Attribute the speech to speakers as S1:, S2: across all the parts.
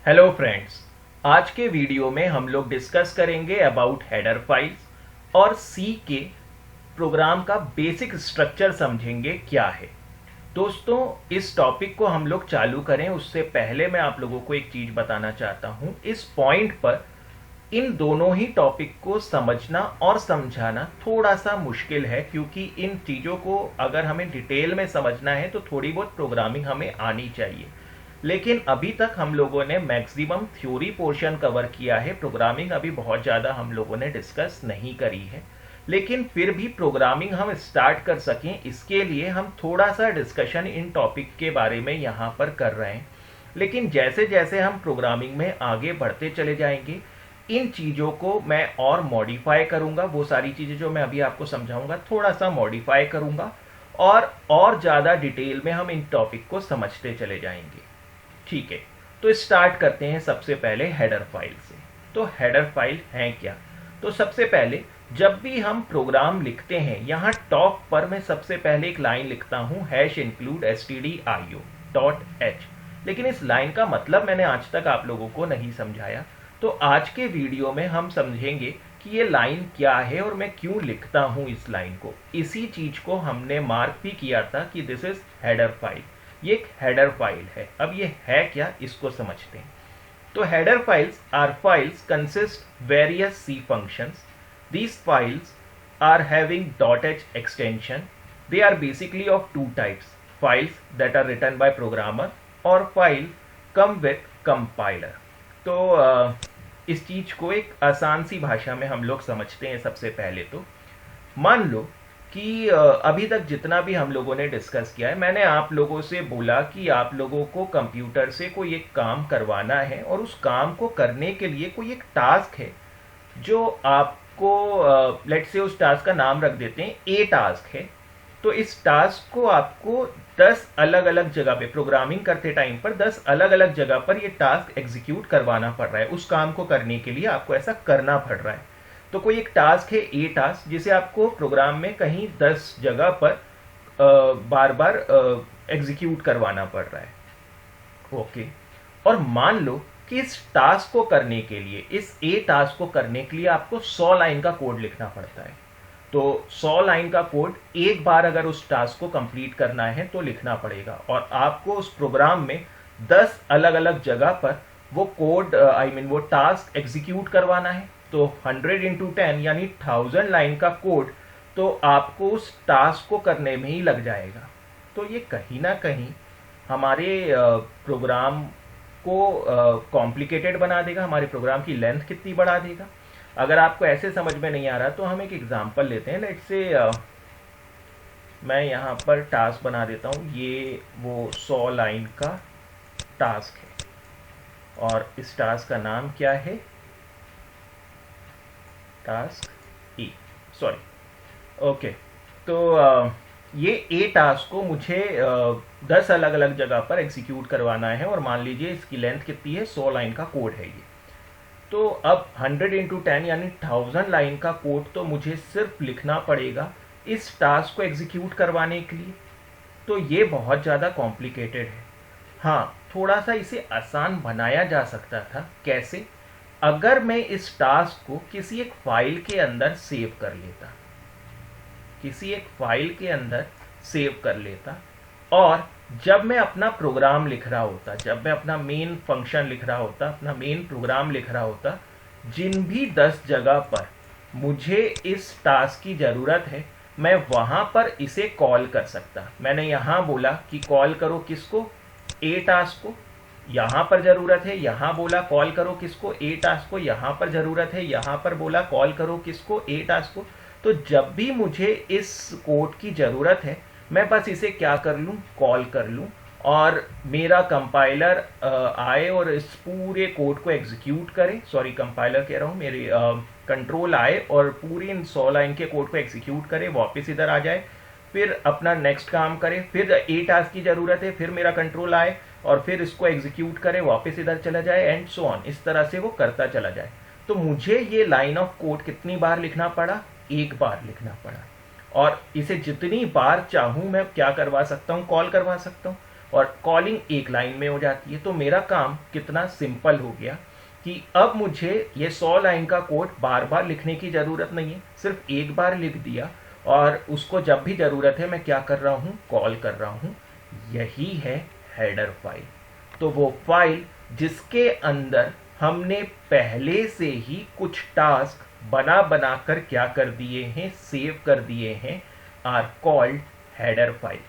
S1: Hello friends, आज के video में हम लोग डिस्कस करेंगे अबाउट हेडर फाइल्स और सी के प्रोग्राम का बेसिक स्ट्रक्चर समझेंगे क्या है। दोस्तों, इस टॉपिक को हम लोग चालू करें उससे पहले मैं आप लोगों को एक चीज़ बताना चाहता हूं। इस पॉइंट पर इन दोनों ही टॉपिक को समझना और समझाना थोड़ा सा मुश्किल है, क्योंकि इन चीज़ों को अगर हमें डिटेल में समझना है तो थोड़ी बहुत प्रोग्रामिंग हमें आनी चाहिए। लेकिन अभी तक हम लोगों ने मैक्सिमम थ्योरी पोर्शन कवर किया है, प्रोग्रामिंग अभी बहुत ज़्यादा हम लोगों ने डिस्कस नहीं करी है। लेकिन फिर भी प्रोग्रामिंग हम स्टार्ट कर सकें, इसके लिए हम थोड़ा सा डिस्कशन इन टॉपिक के बारे में यहाँ पर कर रहे हैं। लेकिन जैसे जैसे हम प्रोग्रामिंग में आगे बढ़ते चले जाएंगे, इन चीज़ों को मैं और मॉडिफाई करूँगा। वो सारी चीज़ें जो मैं अभी आपको समझाऊंगा थोड़ा सा मॉडिफाई करूँगा और ज़्यादा डिटेल में हम इन टॉपिक को समझते चले जाएंगे। ठीक है, तो स्टार्ट करते हैं सबसे पहले हेडर फाइल से। तो हेडर फाइल है क्या? तो सबसे पहले जब भी हम प्रोग्राम लिखते हैं, यहाँ टॉप पर मैं सबसे पहले एक लाइन लिखता हूँ #include stdio.h। लेकिन इस लाइन का मतलब मैंने आज तक आप लोगों को नहीं समझाया, तो आज के वीडियो में हम समझेंगे कि ये लाइन क्या है और मैं क्यों लिखता हूँ इस लाइन को। इसी चीज को हमने मार्क भी किया था कि दिस इज हेडर फाइल, ये एक हेडर फाइल है। अब ये है क्या, इसको समझते हैं। तो header files are files consist various C functions. These files are having .h extension. They are basically of two types: files that are written by programmer or file come with compiler. तो इस चीज को एक आसान सी भाषा में हम लोग समझते हैं। सबसे पहले तो मान लो कि अभी तक जितना भी हम लोगों ने डिस्कस किया है, मैंने आप लोगों से बोला कि आप लोगों को कंप्यूटर से कोई एक काम करवाना है और उस काम को करने के लिए कोई एक टास्क है जो आपको लेट्स से उस टास्क का नाम रख देते हैं ए टास्क है। तो इस टास्क को आपको 10 अलग अलग जगह पे प्रोग्रामिंग करते टाइम पर 10 अलग अलग जगह पर ये टास्क एग्जीक्यूट करवाना पड़ रहा है। उस काम को करने के लिए आपको ऐसा करना पड़ रहा है। तो कोई एक टास्क है ए टास्क, जिसे आपको प्रोग्राम में कहीं 10 जगह पर बार बार एग्जीक्यूट करवाना पड़ रहा है। ओके, और मान लो कि इस टास्क को करने के लिए, इस ए टास्क को करने के लिए आपको 100 लाइन का कोड लिखना पड़ता है। तो 100 लाइन का कोड एक बार अगर उस टास्क को कंप्लीट करना है तो लिखना पड़ेगा, और आपको उस प्रोग्राम में 10 अलग अलग जगह पर वो कोड वो टास्क एग्जीक्यूट करवाना है। तो 100 × 10 यानी 1000 लाइन का कोड तो आपको उस टास्क को करने में ही लग जाएगा। तो ये कहीं ना कहीं हमारे प्रोग्राम को कॉम्प्लिकेटेड बना देगा, हमारे प्रोग्राम की लेंथ कितनी बढ़ा देगा। अगर आपको ऐसे समझ में नहीं आ रहा तो हम एक एग्जांपल लेते हैं। लेट्स से मैं यहाँ पर टास्क बना देता हूँ, ये वो 100 लाइन का टास्क है और इस टास्क का नाम क्या है? टास्क ई, सॉरी। ओके, तो ये ए टास्क को मुझे 10 अलग अलग जगह पर एग्जीक्यूट करवाना है, और मान लीजिए इसकी लेंथ कितनी है? 100 लाइन का कोड है ये। तो अब 100 × 10 यानी 1000 लाइन का कोड तो मुझे सिर्फ लिखना पड़ेगा इस टास्क को एग्जीक्यूट करवाने के लिए। तो ये बहुत ज़्यादा कॉम्प्लिकेटेड है। हाँ, थोड़ा सा इसे आसान बनाया जा सकता था। कैसे? अगर मैं इस टास्क को किसी एक फाइल के अंदर सेव कर लेता, किसी एक फाइल के अंदर सेव कर लेता, और जब मैं अपना प्रोग्राम लिख रहा होता, जब मैं अपना मेन फंक्शन लिख रहा होता, अपना मेन प्रोग्राम लिख रहा होता, जिन भी 10 जगह पर मुझे इस टास्क की ज़रूरत है मैं वहाँ पर इसे कॉल कर सकता। मैंने यहाँ बोला कि कॉल करो किसको? ए टास्क को। यहाँ पर ज़रूरत है, यहाँ बोला कॉल करो किसको? ए टास्क को। यहाँ पर ज़रूरत है, यहाँ पर बोला कॉल करो किसको? ए टास्क को। तो जब भी मुझे इस कोड की ज़रूरत है मैं बस इसे क्या कर लूँ? कॉल कर लूँ, और मेरा कंपाइलर आए और इस पूरे कोड को एग्जीक्यूट करे। सॉरी, कंपाइलर कह रहा हूँ, मेरे कंट्रोल आए और पूरी इन 100 लाइन के कोड को एग्जीक्यूट करे, वापस इधर आ जाए, फिर अपना नेक्स्ट काम करे। फिर ए टास्क की ज़रूरत है, फिर मेरा कंट्रोल आए और फिर इसको एग्जीक्यूट करे, वापस इधर चला जाए, एंड सो ऑन। इस तरह से वो करता चला जाए। तो मुझे ये लाइन ऑफ कोड कितनी बार लिखना पड़ा? एक बार लिखना पड़ा, और इसे जितनी बार चाहूँ मैं क्या करवा सकता हूँ? कॉल करवा सकता हूँ। और कॉलिंग एक लाइन में हो जाती है। तो मेरा काम कितना सिंपल हो गया कि अब मुझे ये 100 लाइन का कोड बार बार लिखने की ज़रूरत नहीं है, सिर्फ एक बार लिख दिया और उसको जब भी ज़रूरत है मैं क्या कर रहा हूँ, कॉल कर रहा हूँ। यही है हेडर फाइल। तो वो फाइल जिसके अंदर हमने पहले से ही कुछ टास्क बना बना कर क्या कर दिए हैं, सेव कर दिए हैं, are called header file.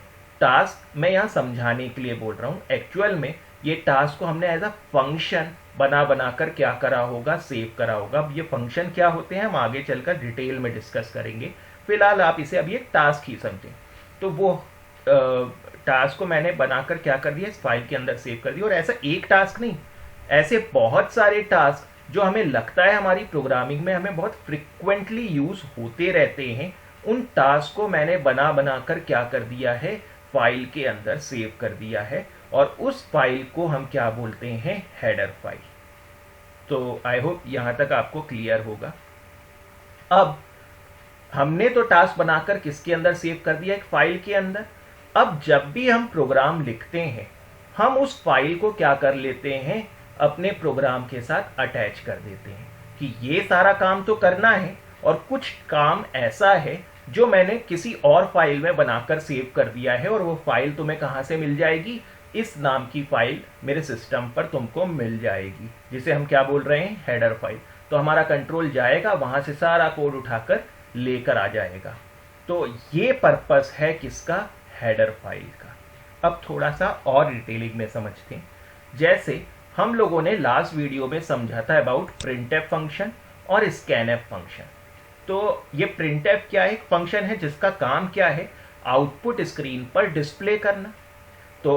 S1: Task मैं यहाँ समझाने के लिए बोल रहा हूँ, एक्चुअल में ये टास्क को हमने एज अ फंक्शन बना बना कर क्या करा होगा, सेव करा होगा। अब ये फंक्शन क्या होते हैं हम आगे चलकर डिटेल में डिस्कस करेंगे, फिलहाल आप इसे अभी एक टास्क ही समझें। तो वो टास्क को मैंने बनाकर क्या कर दिया, इस फाइल के अंदर सेव कर दिया। और ऐसा एक टास्क नहीं, ऐसे बहुत सारे टास्क जो हमें लगता है हमारी प्रोग्रामिंग में हमें बहुत फ्रिक्वेंटली यूज होते रहते हैं, उन टास्क को मैंने बना बना कर क्या कर दिया है, फाइल के अंदर सेव कर दिया है। और उस फाइल को हम क्या बोलते हैं, हेडर फाइल। तो आई होप यहां तक आपको क्लियर होगा। अब हमने तो टास्क बनाकर किसके अंदर सेव कर दिया, एक फाइल के अंदर। अब जब भी हम प्रोग्राम लिखते हैं हम उस फाइल को क्या कर लेते हैं, अपने प्रोग्राम के साथ अटैच कर देते हैं कि ये सारा काम तो करना है और कुछ काम ऐसा है जो मैंने किसी और फाइल में बनाकर सेव कर दिया है और वो फाइल तुम्हें कहाँ से मिल जाएगी, इस नाम की फाइल मेरे सिस्टम पर तुमको मिल जाएगी, जिसे हम क्या बोल रहे हैं, हेडर फाइल। तो हमारा कंट्रोल जाएगा वहां से सारा कोड उठाकर लेकर आ जाएगा। तो ये पर्पस है किसका, हेडर फाइल का। अब थोड़ा सा और डिटेलिंग में समझते हैं। जैसे हम लोगों ने लास्ट वीडियो में समझा था अबाउट प्रिंटफ फंक्शन और स्कैनफ फंक्शन। तो ये प्रिंटफ क्या है, एक फंक्शन है जिसका काम क्या है, आउटपुट स्क्रीन पर डिस्प्ले करना। तो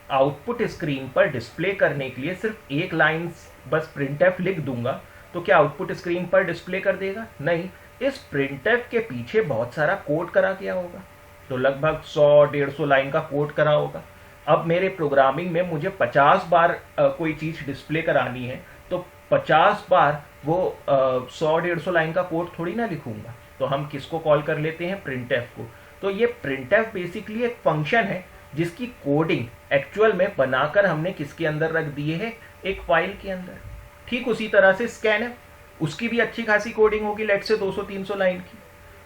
S1: आउटपुट स्क्रीन पर डिस्प्ले करने के लिए सिर्फ एक लाइन बस प्रिंटफ लिख दूंगा तो क्या आउटपुट स्क्रीन पर डिस्प्ले कर देगा, नहीं। इस प्रिंटफ के पीछे बहुत सारा कोड करा गया होगा, तो लगभग 100-150 लाइन का कोड करा होगा। अब मेरे प्रोग्रामिंग में मुझे 50 बार कोई चीज डिस्प्ले करानी है, तो 50 बार वो 100-150 लाइन का कोड थोड़ी ना लिखूंगा। तो हम किसको कॉल कर लेते हैं, प्रिंटफ को। तो ये प्रिंटफ बेसिकली एक फंक्शन है जिसकी कोडिंग एक्चुअल में बनाकर हमने किसके अंदर रख दिए है, एक फाइल के अंदर। ठीक उसी तरह से स्कैनफ, उसकी भी अच्छी खासी कोडिंग होगी, लेट से 200-300 लाइन की।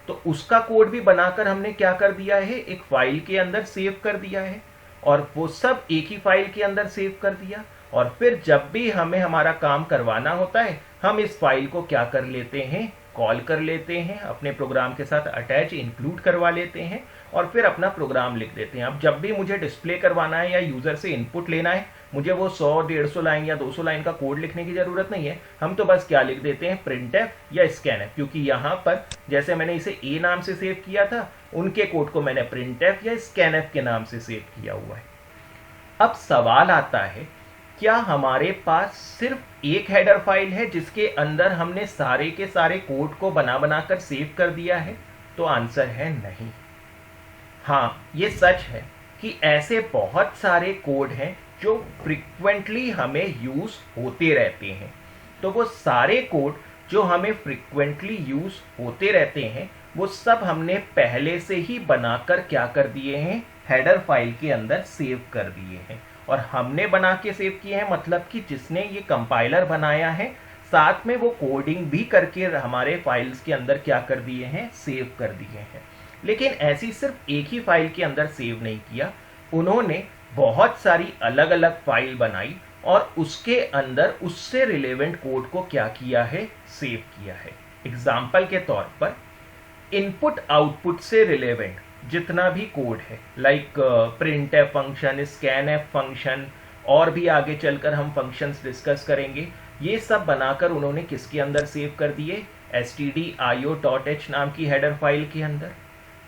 S1: तो उसका कोड भी बनाकर हमने क्या कर दिया है, एक फाइल के अंदर सेव कर दिया है और वो सब एक ही फाइल के अंदर सेव कर दिया। और फिर जब भी हमें हमारा काम करवाना होता है हम इस फाइल को क्या कर लेते हैं, कॉल कर लेते हैं, अपने प्रोग्राम के साथ अटैच इंक्लूड करवा लेते हैं और फिर अपना प्रोग्राम लिख देते हैं। अब जब भी मुझे डिस्प्ले करवाना है या यूजर से इनपुट लेना है, मुझे वो 100-150 लाइन या 200 लाइन का कोड लिखने की जरूरत नहीं है। हम तो बस क्या लिख देते हैं, प्रिंटफ या स्कैनफ, क्योंकि यहाँ पर जैसे मैंने इसे ए नाम से सेव किया था, उनके कोड को मैंने प्रिंटफ या स्कैनफ के नाम से सेव किया हुआ है। अब सवाल आता है, क्या हमारे पास सिर्फ एक हेडर फाइल है जिसके अंदर हमने सारे के सारे कोड को बना बना कर सेव कर दिया है? तो आंसर है नहीं। हाँ, ये सच है कि ऐसे बहुत सारे कोड हैं जो फ्रिक्वेंटली हमें यूज होते रहते हैं। तो वो सारे कोड जो हमें फ्रिक्वेंटली यूज होते रहते हैं वो सब हमने पहले से ही बनाकर क्या कर दिए हैं, हेडर फाइल के अंदर सेव कर दिए हैं। और हमने बना के सेव किए हैं मतलब कि जिसने ये कंपाइलर बनाया है साथ में वो कोडिंग भी करके हमारे फाइल्स के अंदर क्या कर दिए हैं, सेव कर दिए हैं। लेकिन ऐसी सिर्फ एक ही फाइल के अंदर सेव नहीं किया, उन्होंने बहुत सारी अलग अलग फाइल बनाई और उसके अंदर उससे रिलेवेंट कोड को क्या किया है, सेव किया है। एग्जाम्पल के तौर पर इनपुट आउटपुट से रिलेवेंट जितना भी कोड है, like printf function, scanf function, और भी आगे चलकर हम फंक्शंस डिस्कस करेंगे, ये सब बनाकर उन्होंने किसके अंदर सेव कर दिए, stdio.h नाम की हेडर फाइल के अंदर।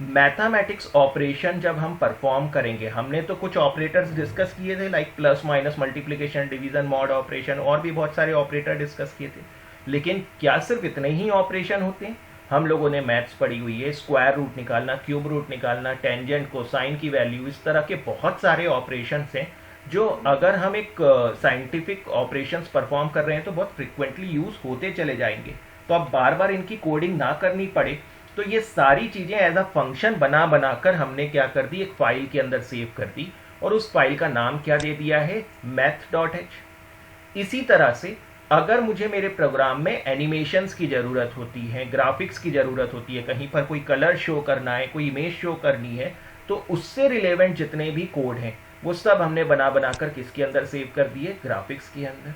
S1: मैथमेटिक्स ऑपरेशन जब हम परफॉर्म करेंगे, हमने तो कुछ ऑपरेटर्स डिस्कस किए थे like plus minus, multiplication, division, mod operation, और भी बहुत सारे ऑपरेटर डिस्कस किए थे। लेकिन क्या सिर्फ इतने ही ऑपरेशन होते हैं? हम लोगों ने मैथ्स पढ़ी हुई है, स्क्वायर रूट निकालना, क्यूब रूट निकालना, टेंजेंट, कोसाइन की वैल्यू, इस तरह के बहुत सारे ऑपरेशंस हैं जो अगर हम एक साइंटिफिक ऑपरेशंस परफॉर्म कर रहे हैं तो बहुत फ्रिक्वेंटली यूज होते चले जाएंगे। तो अब बार बार इनकी कोडिंग ना करनी पड़े, तो ये सारी चीजें एज अ फंक्शन बना बनाकर हमने क्या कर दी, एक फाइल के अंदर सेव कर दी और उस फाइल का नाम क्या दे दिया है, math.h। इसी तरह से अगर मुझे मेरे प्रोग्राम में एनिमेशंस की ज़रूरत होती है, ग्राफिक्स की ज़रूरत होती है, कहीं पर कोई कलर शो करना है, कोई इमेज शो करनी है, तो उससे रिलेवेंट जितने भी कोड हैं वो सब हमने बना बनाकर किसके अंदर सेव कर दिए, ग्राफिक्स के अंदर।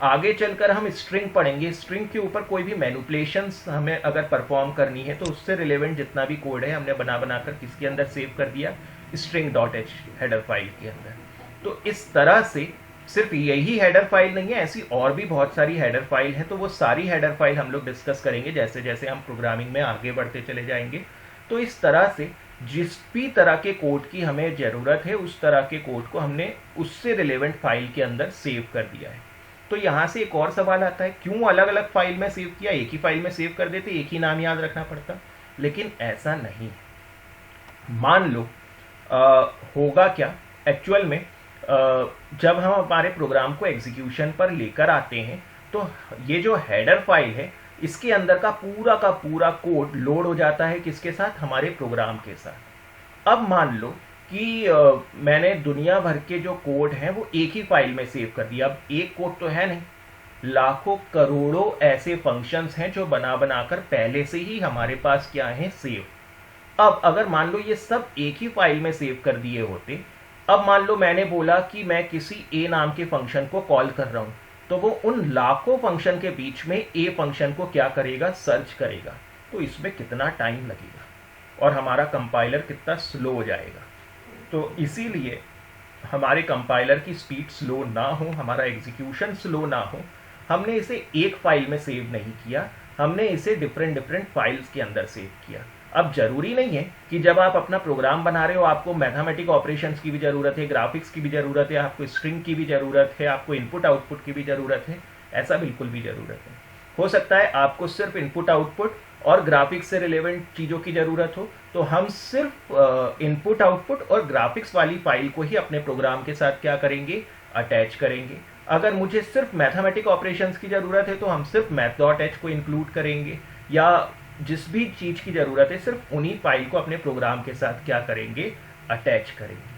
S1: आगे चलकर हम स्ट्रिंग पढ़ेंगे, स्ट्रिंग के ऊपर कोई भी मैनिपुलेशंस हमें अगर परफॉर्म करनी है तो उससे रिलेवेंट जितना भी कोड है हमने बना बनाकर किसके अंदर सेव कर दिया, string.h हेडर फाइल के अंदर। तो इस तरह से सिर्फ यही हेडर फाइल नहीं है, ऐसी और भी बहुत सारी हेडर फाइल है, तो वो सारी हेडर फाइल हम लोग डिस्कस करेंगे जैसे जैसे हम प्रोग्रामिंग में आगे बढ़ते चले जाएंगे। तो इस तरह से जिस भी तरह के कोड की हमें ज़रूरत है उस तरह के कोड को हमने उससे रिलेवेंट फाइल के अंदर सेव कर दिया है। तो यहाँ से एक और सवाल आता है, क्यों अलग अलग फाइल में सेव किया, एक ही फाइल में सेव कर देते, एक ही नाम याद रखना पड़ता। लेकिन ऐसा नहीं। मान लो होगा क्या एक्चुअल में, जब हम हमारे प्रोग्राम को एग्जीक्यूशन पर लेकर आते हैं तो ये जो हेडर फाइल है इसके अंदर का पूरा कोड लोड हो जाता है किसके साथ, हमारे प्रोग्राम के साथ। अब मान लो कि मैंने दुनिया भर के जो कोड हैं वो एक ही फाइल में सेव कर दिया। अब एक कोड तो है नहीं, लाखों करोड़ों ऐसे फंक्शंस हैं जो बना बनाकर पहले से ही हमारे पास क्या है, सेव। अब अगर मान लो ये सब एक ही फाइल में सेव कर दिए होते, अब मान लो मैंने बोला कि मैं किसी ए नाम के फंक्शन को कॉल कर रहा हूं, तो वो उन लाखों फंक्शन के बीच में ए फंक्शन को क्या करेगा, सर्च करेगा। तो इसमें कितना टाइम लगेगा और हमारा कंपाइलर कितना स्लो हो जाएगा। तो इसीलिए हमारे कंपाइलर की स्पीड स्लो ना हो, हमारा एग्जीक्यूशन स्लो ना हो, हमने इसे एक फाइल में सेव नहीं किया, हमने इसे डिफरेंट फाइल्स के अंदर सेव किया। अब जरूरी नहीं है कि जब आप अपना प्रोग्राम बना रहे हो आपको मैथमेटिक ऑपरेशंस की भी जरूरत है, ग्राफिक्स की भी जरूरत है, आपको स्ट्रिंग की भी जरूरत है, आपको इनपुट आउटपुट की भी जरूरत है। ऐसा बिल्कुल भी जरूरत है। हो सकता है आपको सिर्फ इनपुट आउटपुट और ग्राफिक्स से रिलेवेंट चीज़ों की ज़रूरत हो, तो हम सिर्फ इनपुट आउटपुट और ग्राफिक्स वाली फाइल को ही अपने प्रोग्राम के साथ क्या करेंगे, अटैच करेंगे। अगर मुझे सिर्फ मैथमेटिक ऑपरेशंस की ज़रूरत है तो हम सिर्फ math.h को इंक्लूड करेंगे, या जिस भी चीज़ की ज़रूरत है सिर्फ उन्हीं फाइल को अपने प्रोग्राम के साथ क्या करेंगे, अटैच करेंगे।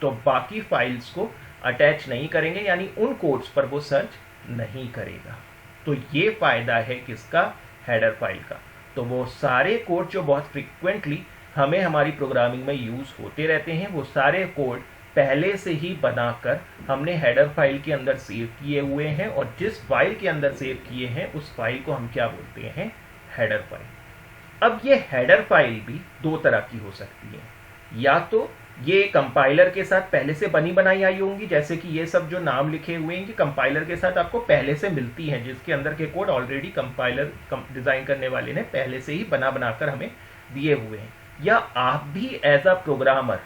S1: तो बाकी फाइल्स को अटैच नहीं करेंगे, यानी उन कोड्स पर वो सर्च नहीं करेगा। तो ये फ़ायदा है किसका, हेडर फाइल का। तो वो सारे कोड जो बहुत फ्रिक्वेंटली हमें हमारी प्रोग्रामिंग में यूज़ होते रहते हैं, वो सारे कोड पहले से ही बनाकर हमने हेडर फाइल के अंदर सेव किए हुए हैं, और जिस फाइल के अंदर सेव किए हैं उस फाइल को हम क्या बोलते हैं, हेडर फाइल। अब ये हेडर फाइल भी दो तरह की हो सकती है, या तो ये कंपाइलर के साथ पहले से बनी बनाई आई होंगी, जैसे कि ये सब जो नाम लिखे हुए हैं कि कंपाइलर के साथ आपको पहले से मिलती हैं, जिसके अंदर के कोड ऑलरेडी कंपाइलर डिजाइन करने वाले ने पहले से ही बना बनाकर हमें दिए हुए हैं। या आप भी एज अ प्रोग्रामर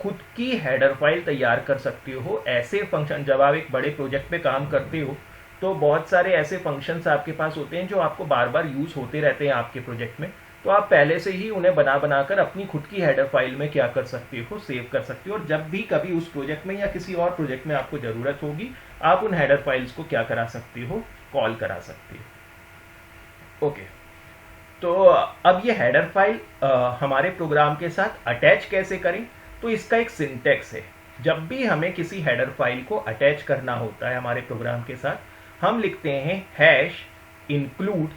S1: खुद की हेडर फाइल तैयार कर सकते हो। ऐसे फंक्शन, जब आप एक बड़े प्रोजेक्ट पे काम करते हो तो बहुत सारे ऐसे फंक्शंस आपके पास होते हैं जो आपको बार बार यूज होते रहते हैं आपके प्रोजेक्ट में, तो आप पहले से ही उन्हें बना बनाकर अपनी खुद की हेडर फाइल में क्या कर सकते हो, सेव कर सकते हो। और जब भी कभी उस प्रोजेक्ट में या किसी और प्रोजेक्ट में आपको ज़रूरत होगी, आप उन हेडर फाइल्स को क्या करा सकते हो, कॉल करा सकते हो। ओके, तो अब ये हेडर फाइल हमारे प्रोग्राम के साथ अटैच कैसे करें, तो इसका एक सिंटैक्स है। जब भी हमें किसी हेडर फाइल को अटैच करना होता है हमारे प्रोग्राम के साथ, हम लिखते हैं #include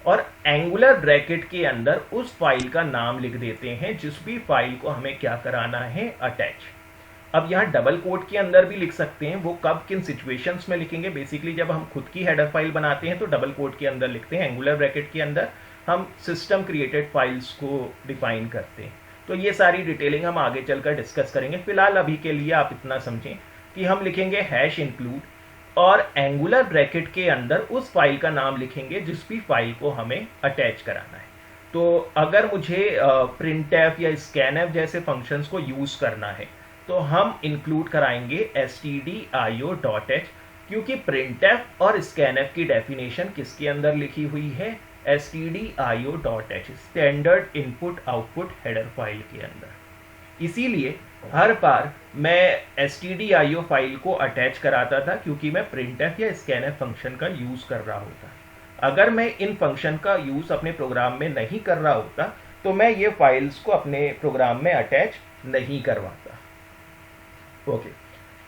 S1: और एंगुलर ब्रैकेट के अंदर उस फाइल का नाम लिख देते हैं जिस भी फाइल को हमें क्या कराना है, अटैच। अब यहाँ डबल कोट के अंदर भी लिख सकते हैं, वो कब किन सिचुएशंस में लिखेंगे। बेसिकली जब हम खुद की हेडर फाइल बनाते हैं तो डबल कोट के अंदर लिखते हैं, एंगुलर ब्रैकेट के अंदर हम सिस्टम क्रिएटेड फाइल्स को डिफाइन करते हैं। तो ये सारी डिटेलिंग हम आगे चलकर डिस्कस करेंगे। फिलहाल अभी के लिए आप इतना समझें कि हम लिखेंगे #include और एंगुलर ब्रैकेट के अंदर उस फाइल का नाम लिखेंगे जिस भी फाइल को हमें अटैच कराना है। तो अगर मुझे printf या scanf जैसे फंक्शंस को यूज करना है तो हम इंक्लूड कराएंगे stdio.h, क्योंकि printf और scanf की डेफिनेशन किसके अंदर लिखी हुई है, stdio.h, standard input output header file के अंदर। इसीलिए हर बार मैं stdio फाइल को अटैच कराता था, क्योंकि मैं printf या scanf फंक्शन का यूज कर रहा होता। अगर मैं इन फंक्शन का यूज अपने प्रोग्राम में नहीं कर रहा होता तो मैं ये फाइल्स को अपने प्रोग्राम में अटैच नहीं करवाता। ओके,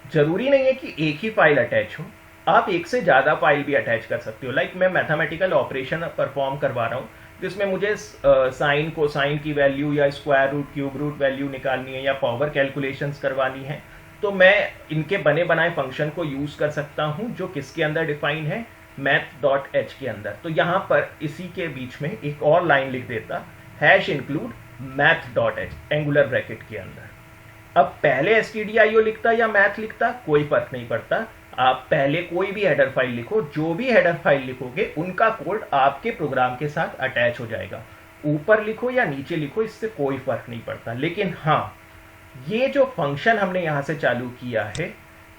S1: जरूरी नहीं है कि एक ही फाइल अटैच हो, आप एक से ज़्यादा फाइल भी अटैच कर सकते हो। लाइक मैं मैथमेटिकल ऑपरेशन परफॉर्म करवा रहा हूँ, जिसमें मुझे साइन कोसाइन की वैल्यू या square root cube root value निकालनी है या पावर कैलकुलेशंस करवानी है, तो मैं इनके बने बनाए फंक्शन को यूज़ कर सकता हूँ जो किसके अंदर डिफाइन है, math.h के अंदर। तो यहाँ पर इसी के बीच में एक और लाइन लिख देता, hash include math.h angular bracket के अंदर। अब पहले stdio लिखता या मैथ लिखता कोई फर्क नहीं पड़ता, आप पहले कोई भी हेडर फाइल लिखो, जो भी हेडर फाइल लिखोगे उनका कोड आपके प्रोग्राम के साथ अटैच हो जाएगा। ऊपर लिखो या नीचे लिखो, इससे कोई फर्क नहीं पड़ता। लेकिन हाँ, ये जो फंक्शन हमने यहां से चालू किया है,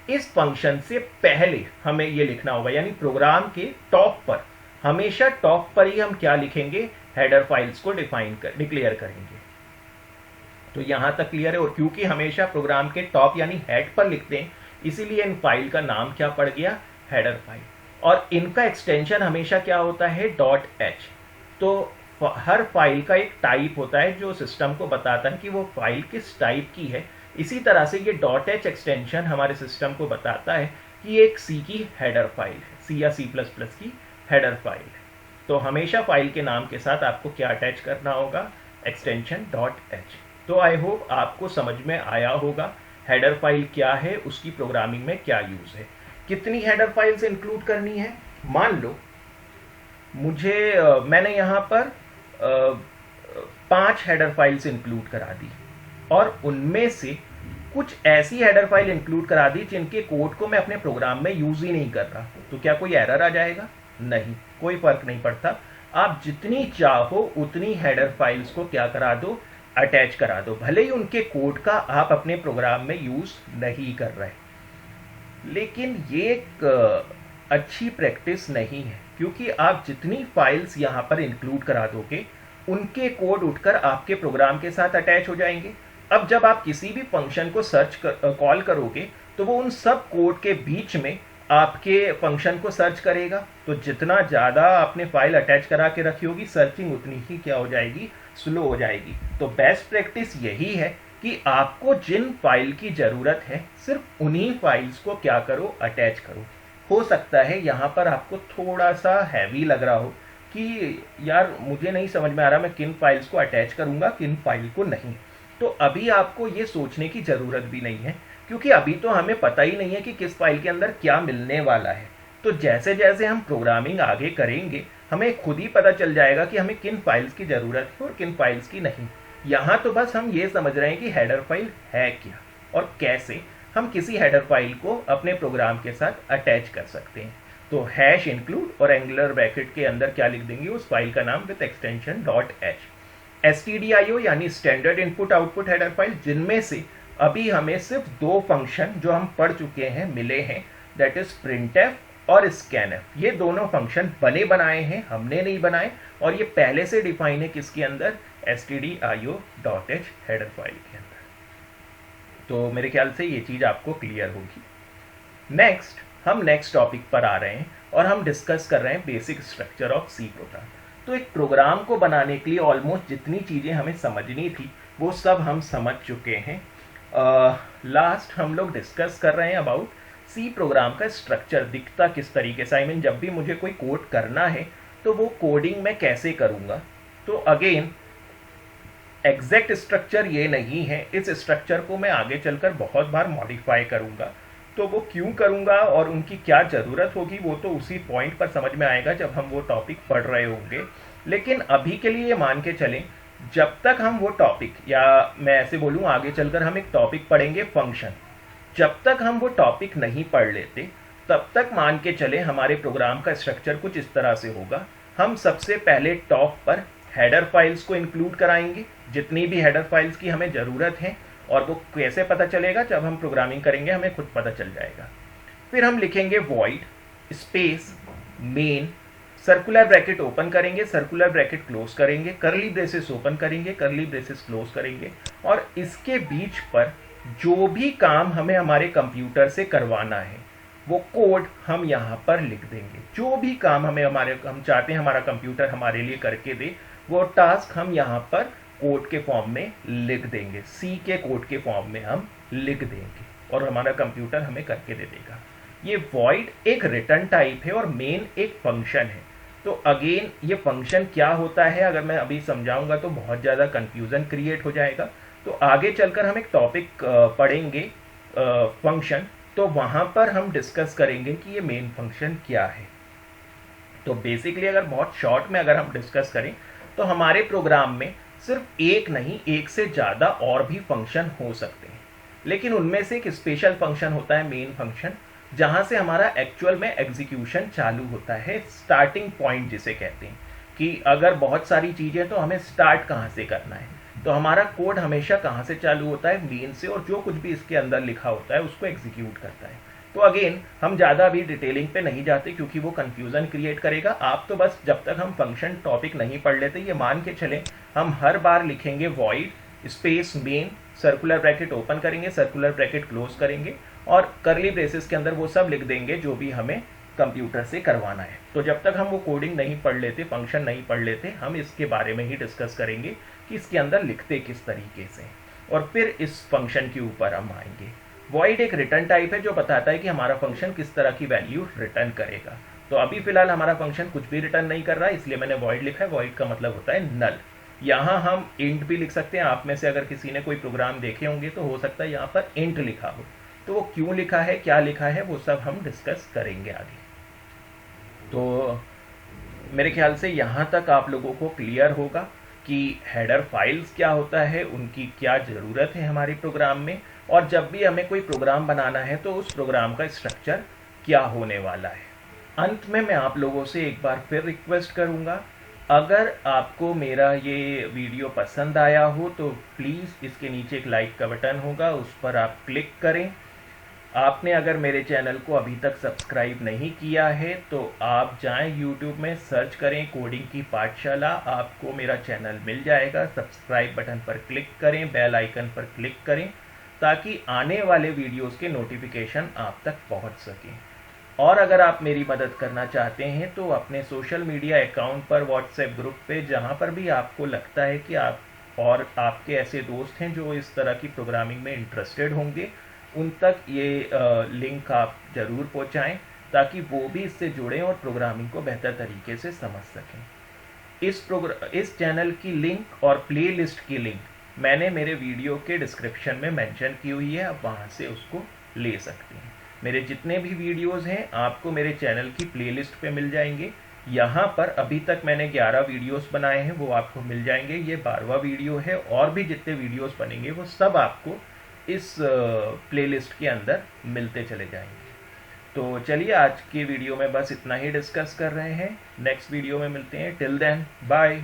S1: इस फंक्शन से पहले हमें ये लिखना होगा, यानी प्रोग्राम के टॉप पर, हमेशा टॉप पर ही हम क्या लिखेंगे, हेडर फाइल्स को डिक्लेयर करेंगे। तो यहां तक क्लियर है। और क्योंकि हमेशा प्रोग्राम के टॉप यानी हेड पर लिखते हैं, इसीलिए इन फाइल का नाम क्या पड़ गया, हेडर फाइल। और इनका एक्सटेंशन हमेशा क्या होता है, .h। तो हर फाइल का एक टाइप होता है जो सिस्टम को बताता है कि वो फाइल किस टाइप की है। इसी तरह से ये .h एक्सटेंशन हमारे सिस्टम को बताता है कि एक सी की हेडर फाइल है, सी या C++ की हेडर फाइल है। तो हमेशा फाइल के नाम के साथ आपको क्या अटैच करना होगा, एक्सटेंशन .h। तो आई होप आपको समझ में आया होगा हेडर फाइल क्या है, उसकी प्रोग्रामिंग में क्या यूज है, कितनी हेडर फाइल्स इंक्लूड करनी है। मान लो मैंने यहाँ पर 5 हेडर फाइल्स इंक्लूड करा दी और उनमें से कुछ ऐसी हेडर फाइल इंक्लूड करा दी जिनके कोड को मैं अपने प्रोग्राम में यूज ही नहीं कर रहा, तो क्या कोई एरर आ जाएगा? नहीं, कोई फर्क नहीं पड़ता। आप जितनी चाहो उतनी हेडर फाइल्स को क्या करा दो, अटैच करा दो, भले ही उनके कोड का आप अपने प्रोग्राम में यूज नहीं कर रहे। लेकिन ये एक अच्छी प्रैक्टिस नहीं है, क्योंकि आप जितनी फाइल्स यहां पर इंक्लूड करा दोगे उनके कोड उठकर आपके प्रोग्राम के साथ अटैच हो जाएंगे। अब जब आप किसी भी फंक्शन को कॉल करोगे तो वो उन सब कोड के बीच में आपके फंक्शन को सर्च करेगा। तो जितना ज़्यादा आपने फाइल अटैच करा के रखी होगी, सर्चिंग उतनी ही क्या हो जाएगी, स्लो हो जाएगी। तो बेस्ट प्रैक्टिस यही है कि आपको जिन फाइल की ज़रूरत है सिर्फ उन्हीं फाइल्स को क्या करो, अटैच करो। हो सकता है यहाँ पर आपको थोड़ा सा हैवी लग रहा हो कि यार मुझे नहीं समझ में आ रहा मैं किन फाइल्स को अटैच करूँगा, किन फाइल को नहीं। तो अभी आपको ये सोचने की ज़रूरत भी नहीं है, क्योंकि अभी तो हमें पता ही नहीं है कि किस फाइल के अंदर क्या मिलने वाला है। तो जैसे जैसे हम प्रोग्रामिंग आगे करेंगे हमें खुद ही पता चल जाएगा कि हमें किन फाइल्स की ज़रूरत है और किन फाइल्स की नहीं। यहाँ तो बस हम ये समझ रहे हैं कि हेडर फाइल है क्या और कैसे हम किसी हेडर फाइल को अपने प्रोग्राम के साथ अटैच कर सकते हैं। तो हैश इंक्लूड और एंगुलर ब्रैकेट के अंदर क्या लिख देंगे, उस फाइल का नाम विद एक्सटेंशन .h। stdio यानी standard input output header file, जिनमें से अभी हमें सिर्फ 2 फंक्शन जो हम पढ़ चुके हैं मिले हैं, दैट इज printf और scanf। ये दोनों फंक्शन बने बनाए हैं, हमने नहीं बनाए, और ये पहले से डिफाइन है किसके अंदर, stdio.h हेडर फाइल के अंदर। तो मेरे ख्याल से ये चीज़ आपको क्लियर होगी। हम नेक्स्ट टॉपिक पर आ रहे हैं और हम डिस्कस कर रहे हैं basic structure of C program. तो एक प्रोग्राम को बनाने के लिए ऑलमोस्ट जितनी चीज़ें हमें समझनी थी वो सब हम समझ चुके हैं। लास्ट हम लोग डिस्कस कर रहे हैं अबाउट सी प्रोग्राम का स्ट्रक्चर दिखता किस तरीके से। आई मीन जब भी मुझे कोई कोड करना है तो वो कोडिंग मैं कैसे करूँगा। तो अगेन एग्जैक्ट स्ट्रक्चर ये नहीं है, इस स्ट्रक्चर को मैं आगे चलकर बहुत बार मॉडिफाई करूँगा। तो वो क्यों करूँगा और उनकी क्या ज़रूरत होगी वो तो उसी पॉइंट पर समझ में आएगा जब हम वो टॉपिक पढ़ रहे होंगे। लेकिन अभी के लिए ये मान के चलें, जब तक हम वो टॉपिक, या मैं ऐसे बोलूँ आगे चलकर हम एक टॉपिक पढ़ेंगे फंक्शन, जब तक हम वो टॉपिक नहीं पढ़ लेते तब तक मान के चले हमारे प्रोग्राम का स्ट्रक्चर कुछ इस तरह से होगा। हम सबसे पहले टॉप पर हेडर फाइल्स को इंक्लूड कराएंगे, जितनी भी हेडर फाइल्स की हमें ज़रूरत है, और वो कैसे पता चलेगा, जब हम प्रोग्रामिंग करेंगे हमें खुद पता चल जाएगा। फिर हम लिखेंगे void space main, circular bracket open करेंगे, सर्कुलर ब्रैकेट क्लोज करेंगे, करली ब्रेसेस ओपन करेंगे, करली ब्रेसेस क्लोज करेंगे, और इसके बीच पर जो भी काम हमें हमारे कंप्यूटर से करवाना है वो कोड हम यहाँ पर लिख देंगे। जो भी काम हम चाहते हैं हमारा कंप्यूटर हमारे लिए करके दे, वो टास्क हम यहाँ पर कोड के फॉर्म में लिख देंगे, सी के कोड के फॉर्म में हम लिख देंगे। और हमारा कंप्यूटर हमें करके दे देगा। ये वॉइड एक रिटर्न टाइप है और मेन एक फंक्शन है। तो अगेन ये फंक्शन क्या होता है, अगर मैं अभी समझाऊंगा तो बहुत ज़्यादा कंफ्यूजन क्रिएट हो जाएगा। तो आगे चलकर हम एक टॉपिक पढ़ेंगे फंक्शन, तो वहाँ पर हम डिस्कस करेंगे कि ये मेन फंक्शन क्या है। तो बेसिकली अगर बहुत शॉर्ट में अगर हम डिस्कस करें तो हमारे प्रोग्राम में सिर्फ एक नहीं, एक से ज़्यादा और भी फंक्शन हो सकते हैं, लेकिन उनमें से एक स्पेशल फंक्शन होता है मेन फंक्शन, जहाँ से हमारा एक्चुअल में एग्जीक्यूशन चालू होता है, स्टार्टिंग पॉइंट जिसे कहते हैं कि अगर बहुत सारी चीज़ें तो हमें स्टार्ट कहाँ से करना है। तो हमारा कोड हमेशा कहाँ से चालू होता है, मेन से, और जो कुछ भी इसके अंदर लिखा होता है उसको एग्जीक्यूट करता है। तो अगेन हम ज़्यादा अभी डिटेलिंग पे नहीं जाते क्योंकि वो कंफ्यूजन क्रिएट करेगा। आप तो बस जब तक हम फंक्शन टॉपिक नहीं पढ़ लेते ये मान के चलें हम हर बार लिखेंगे void space main, circular bracket open करेंगे, सर्कुलर ब्रैकेट क्लोज करेंगे और करली ब्रेसेस के अंदर वो सब लिख देंगे जो भी हमें कंप्यूटर से करवाना है। तो जब तक हम वो कोडिंग नहीं पढ़ लेते, फंक्शन नहीं पढ़ लेते, हम इसके बारे में ही डिस्कस करेंगे कि इसके अंदर लिखते किस तरीके से, और फिर इस फंक्शन के ऊपर हम आएंगे। वॉइड एक रिटर्न टाइप है जो बताता है कि हमारा फंक्शन किस तरह की वैल्यू रिटर्न करेगा। तो अभी फिलहाल हमारा फंक्शन कुछ भी रिटर्न नहीं कर रहा है, इसलिए मैंने वॉइड लिखा है। वॉइड का मतलब होता है नल। यहाँ हम इंट भी लिख सकते हैं। आप में से अगर किसी ने कोई प्रोग्राम देखे होंगे तो हो सकता है यहाँ पर इंट लिखा हो, तो वो क्यों लिखा है, क्या लिखा है, वो सब हम डिस्कस करेंगे आगे। तो मेरे ख्याल से यहाँ तक आप लोगों को क्लियर होगा कि हेडर फाइल्स क्या होता है, उनकी क्या ज़रूरत है हमारे प्रोग्राम में, और जब भी हमें कोई प्रोग्राम बनाना है तो उस प्रोग्राम का स्ट्रक्चर क्या होने वाला है। अंत में मैं आप लोगों से एक बार फिर रिक्वेस्ट करूँगा, अगर आपको मेरा ये वीडियो पसंद आया हो तो प्लीज़ इसके नीचे एक लाइक का बटन होगा, उस पर आप क्लिक करें। आपने अगर मेरे चैनल को अभी तक सब्सक्राइब नहीं किया है तो आप जाएं यूट्यूब में, सर्च करें कोडिंग की पाठशाला, आपको मेरा चैनल मिल जाएगा। सब्सक्राइब बटन पर क्लिक करें, बेल आइकन पर क्लिक करें ताकि आने वाले वीडियोस के नोटिफिकेशन आप तक पहुंच सकें। और अगर आप मेरी मदद करना चाहते हैं तो अपने सोशल मीडिया अकाउंट पर, व्हाट्सएप ग्रुप पे, जहां पर भी आपको लगता है कि आप और आपके ऐसे दोस्त हैं जो इस तरह की प्रोग्रामिंग में इंटरेस्टेड होंगे, उन तक ये लिंक आप ज़रूर पहुंचाएं ताकि वो भी इससे जुड़ें और प्रोग्रामिंग को बेहतर तरीके से समझ सकें। इस चैनल की लिंक और प्लेलिस्ट की लिंक मैंने मेरे वीडियो के डिस्क्रिप्शन में मेंशन की हुई है, आप वहाँ से उसको ले सकते हैं। मेरे जितने भी वीडियोस हैं आपको मेरे चैनल की प्लेलिस्ट पे मिल जाएंगे। यहाँ पर अभी तक मैंने 11 वीडियोस बनाए हैं, वो आपको मिल जाएंगे। ये 12वां वीडियो है, और भी जितने वीडियोस बनेंगे वो सब आपको इस प्लेलिस्ट के अंदर मिलते चले जाएंगे। तो चलिए आज के वीडियो में बस इतना ही डिस्कस कर रहे हैं, नेक्स्ट वीडियो में मिलते हैं। Till then bye.